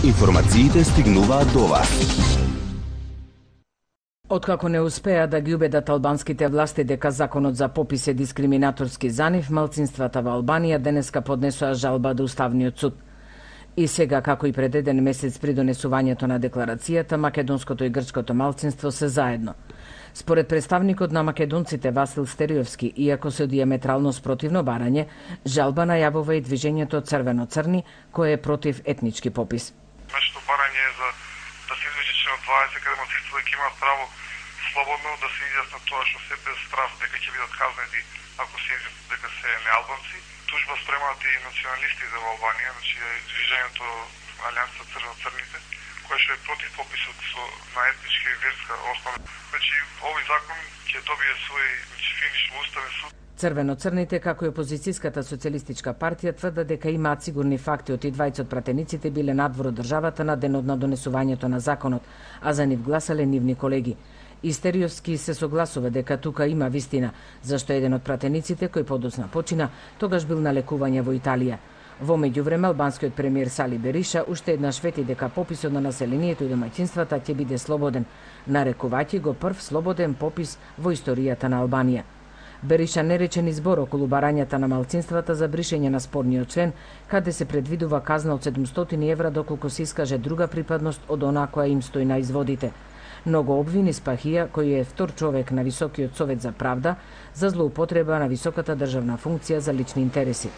Информациите стигнуваат до вас. Откако не успеа да ги убедат албанските власти дека законот за попис е дискриминаторски за нив, малцинствата во Албанија денеска поднесоа жалба до Уставниот суд. И сега, како и пред еден месец при донесувањето на декларацијата, македонското и грчкото малцинство се заедно. Според представникот на македонците Васил Стериовски, иако се диаметрално спротивно барање, жалба најавува и движењето Црвено-црни, кое е против етнички попис. Нашето барање е за да се извлече член 20, каде малцинството дека имаат право слободно да се изјаснат тоа што се без страф дека ќе бидат казнети ако се изјаснат дека се неалбанци. Тужба спремаат и националисти за Албанија, значи движењето Алијанса Црвено-црните, кој што е против пописот на етничка и верска основа. Значи овој закон ќе добие свој финиш во Уставен суд. Црвено-црните, како и опозицијската социјалистичка партија, тврдат дека имаат сигурни факти од и двајца од пратениците биле надвор од државата на денот на донесувањето на законот, а за нив гласале нивни колеги. Истериовски се согласува дека тука има вистина, зашто еден од пратениците кој подоцна почина, тогаш бил на лекување во Италија. Во меѓувреме, албанскиот премиер Сали Бериша уште еднаш вети дека пописот на населението и домаќинствата ќе биде слободен, нарекувајќи го прв слободен попис во историјата на Албанија. Бериша не рече ни збор околу барањата на малцинствата за бришење на спорниот член, каде се предвидува казна од 700 евра доколку се искаже друга припадност од онаа која им стои на изводите. Многу обвини Спахија, кој е втор човек на Високиот совет за правда, за злоупотреба на високата државна функција за лични интереси.